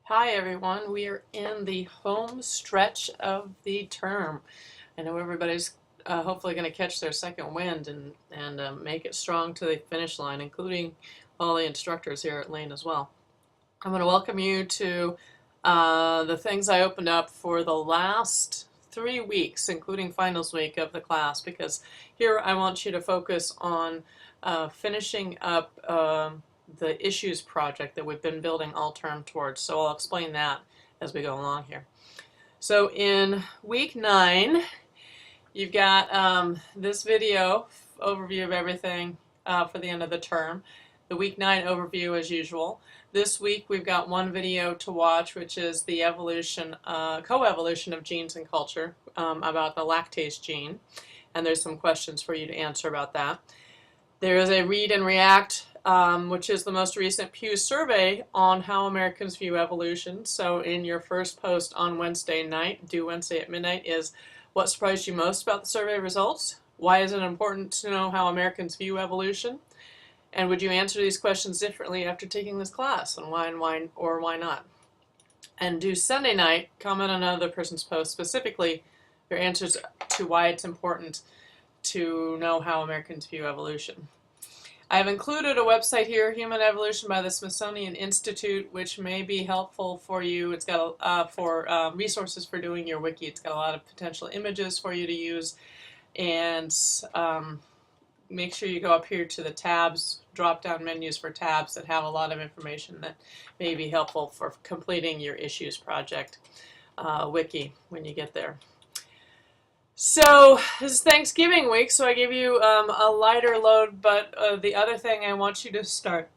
Hi everyone, we are in the home stretch of the term. I know everybody's hopefully going to catch their second wind and make it strong to the finish line, including all the instructors here at Lane as well. I'm going to welcome you to the things I opened up for the last 3 weeks, including finals week of the class, because here I want you to focus on finishing up the issues project that we've been building all term towards. So I'll explain that as we go along here. So in week 9, you've got this video overview of everything for the end of the term. The week 9 overview as usual. This week we've got one video to watch, which is the evolution, coevolution of genes and culture, about the lactase gene. And there's some questions for you to answer about that. There is a read and react, which is the most recent Pew survey on how Americans view evolution. So in your first post on Wednesday night, due Wednesday at midnight, is what surprised you most about the survey results? Why is it important to know how Americans view evolution? And would you answer these questions differently after taking this class? And why not? And due Sunday night, comment on another person's post, specifically your answers to why it's important to know how Americans view evolution. I have included a website here, Human Evolution by the Smithsonian Institute, which may be helpful for you. It's got resources for doing your wiki. It's got a lot of potential images for you to use, and make sure you go up here to the tabs, drop-down menus for tabs that have a lot of information that may be helpful for completing your issues project wiki when you get there. So this is Thanksgiving week, so I give you a lighter load, but the other thing I want you to start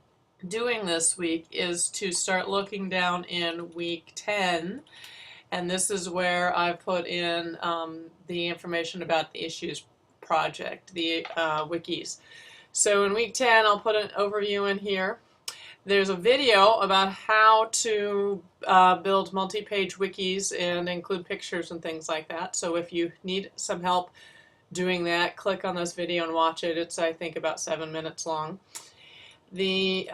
doing this week is to start looking down in week 10, and this is where I put in the information about the issues project, the wikis. So in week 10, I'll put an overview in here. There's a video about how to build multi-page wikis and include pictures and things like that. So if you need some help doing that, click on this video and watch it. It's, I think, about 7 minutes long. The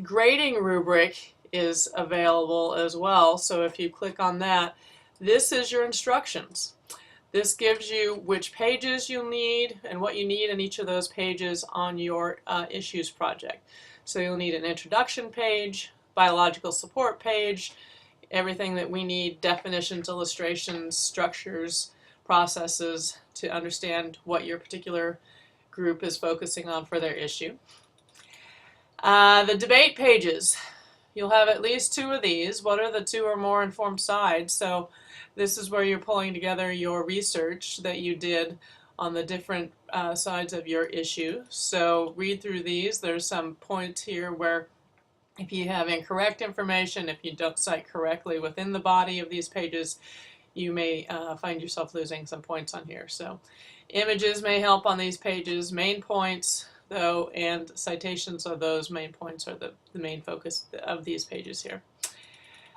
grading rubric is available as well. So if you click on that, this is your instructions. This gives you which pages you'll need and what you need in each of those pages on your issues project. So you'll need an introduction page, biological support page, everything that we need, definitions, illustrations, structures, processes to understand what your particular group is focusing on for their issue. The debate pages, you'll have at least 2 of these. What are the 2 or more informed sides? So this is where you're pulling together your research that you did on the different sides of your issue. So read through these. There's some points here where if you have incorrect information, if you don't cite correctly within the body of these pages, you may find yourself losing some points on here. So images may help on these pages. Main points, though, and citations of those main points are the main focus of these pages here.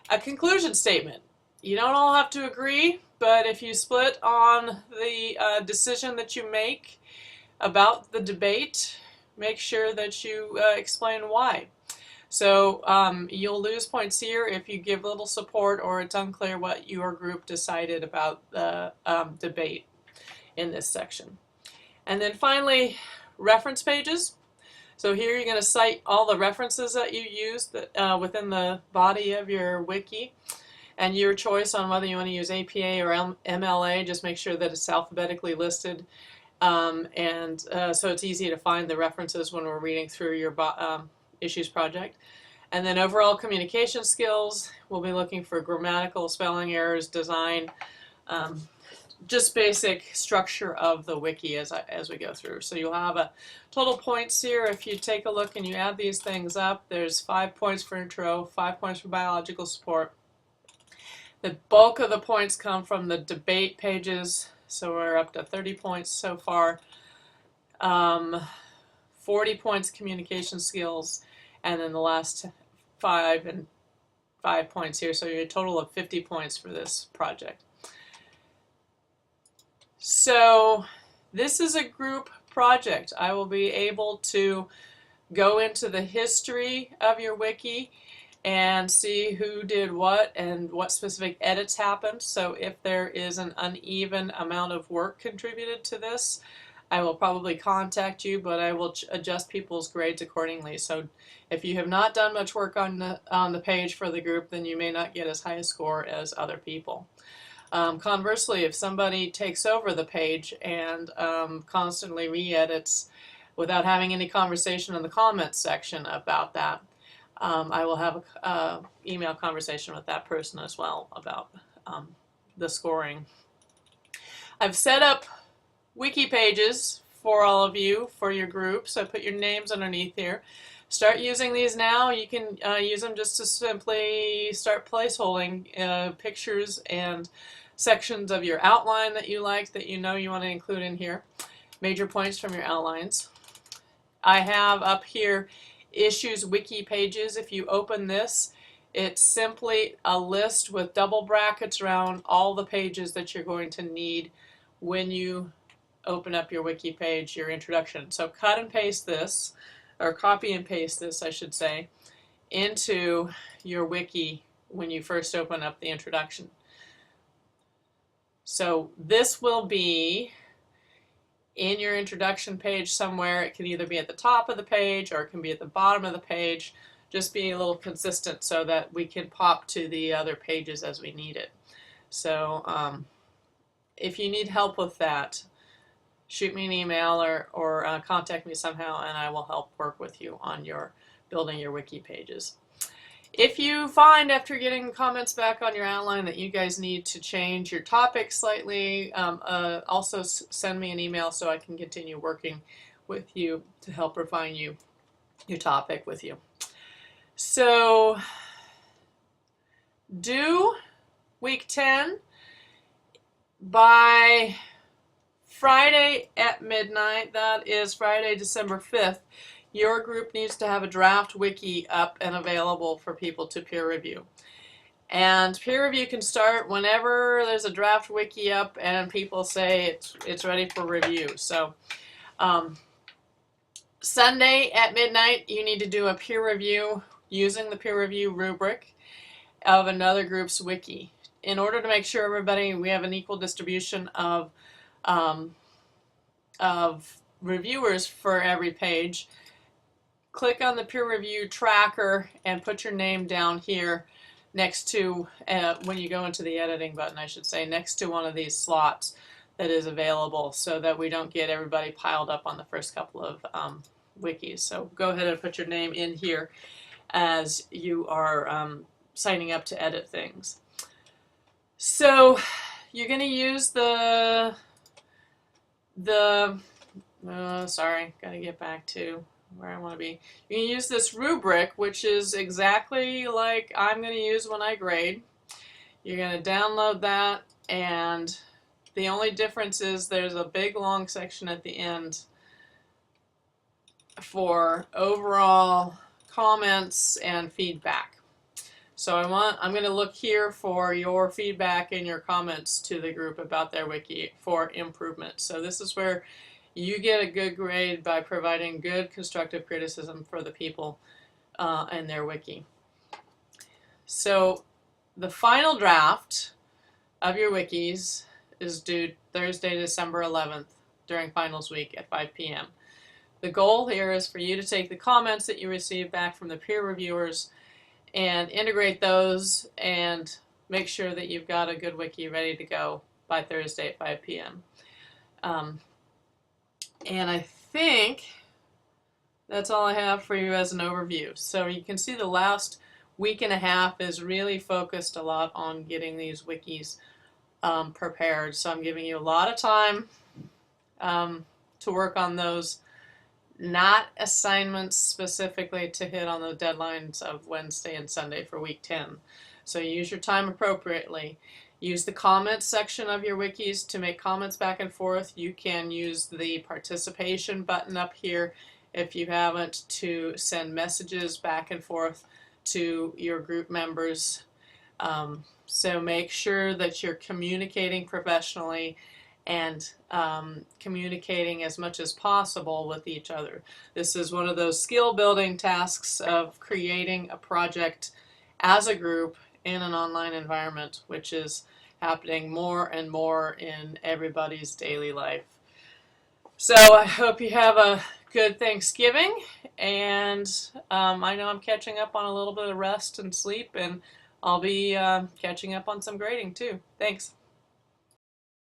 A conclusion statement. You don't all have to agree, but if you split on the decision that you make about the debate, make sure that you explain why. So you'll lose points here if you give little support or it's unclear what your group decided about the debate in this section. And then finally, reference pages. So here you're going to cite all the references that you used within the body of your wiki. And your choice on whether you want to use APA or MLA, just make sure that it's alphabetically listed. So it's easy to find the references when we're reading through your issues project. And then overall communication skills, we'll be looking for grammatical, spelling errors, design, just basic structure of the wiki as we go through. So you'll have a total points here. If you take a look and you add these things up, there's 5 points for intro, 5 points for biological support. The bulk of the points come from the debate pages, so we're up to 30 points so far. 40 points communication skills, and then the last 5 points here, so you're a total of 50 points for this project. So this is a group project. I will be able to go into the history of your wiki and see who did what and what specific edits happened. So if there is an uneven amount of work contributed to this, I will probably contact you, but I will adjust people's grades accordingly. So if you have not done much work on the page for the group, then you may not get as high a score as other people. Conversely, if somebody takes over the page and constantly re-edits without having any conversation in the comments section about that, I will have a email conversation with that person as well about the scoring. I've set up wiki pages for all of you for your groups. I put your names underneath here. Start using these now. You can use them just to simply start placeholding pictures and sections of your outline that you like, that you know you want to include in here. Major points from your outlines. I have up here issues wiki pages. If you open this, it's simply a list with double brackets around all the pages that you're going to need when you open up your wiki page, your introduction. So cut and paste this, or copy and paste this, I should say, into your wiki when you first open up the introduction. So this will be in your introduction page somewhere. It can either be at the top of the page or it can be at the bottom of the page. Just be a little consistent so that we can pop to the other pages as we need it. So if you need help with that, shoot me an email or contact me somehow, and I will help work with you on your building your wiki pages. If you find after getting comments back on your outline that you guys need to change your topic slightly, also send me an email so I can continue working with you to help refine your topic with you. So do week 10 by Friday at midnight. That is Friday, December 5th. Your group needs to have a draft wiki up and available for people to peer review. And peer review can start whenever there's a draft wiki up and people say it's ready for review. So Sunday at midnight, you need to do a peer review using the peer review rubric of another group's wiki. In order to make sure we have an equal distribution of reviewers for every page, click on the peer review tracker and put your name down here next to, when you go into the editing button, I should say, next to one of these slots that is available, so that we don't get everybody piled up on the first couple of wikis. So go ahead and put your name in here as you are signing up to edit things. So you're going to use sorry, got to get back to where I want to be. You can use this rubric, which is exactly like I'm going to use when I grade. You're going to download that, and the only difference is there's a big long section at the end for overall comments and feedback. So I'm going to look here for your feedback and your comments to the group about their wiki for improvement. So this is where you get a good grade by providing good constructive criticism for the people and their wiki. So the final draft of your wikis is due Thursday, December 11th during finals week at 5 p.m. The goal here is for you to take the comments that you receive back from the peer reviewers and integrate those and make sure that you've got a good wiki ready to go by Thursday at 5 p.m. And I think that's all I have for you as an overview. So you can see the last week and a half is really focused a lot on getting these wikis prepared. So I'm giving you a lot of time to work on those, not assignments specifically to hit on the deadlines of Wednesday and Sunday for week 10. So use your time appropriately. Use the comments section of your wikis to make comments back and forth. You can use the participation button up here if you haven't, to send messages back and forth to your group members. So make sure that you're communicating professionally and communicating as much as possible with each other. This is one of those skill building tasks of creating a project as a group in an online environment, which is happening more and more in everybody's daily life. So I hope you have a good Thanksgiving, and I know I'm catching up on a little bit of rest and sleep, and I'll be catching up on some grading too. Thanks.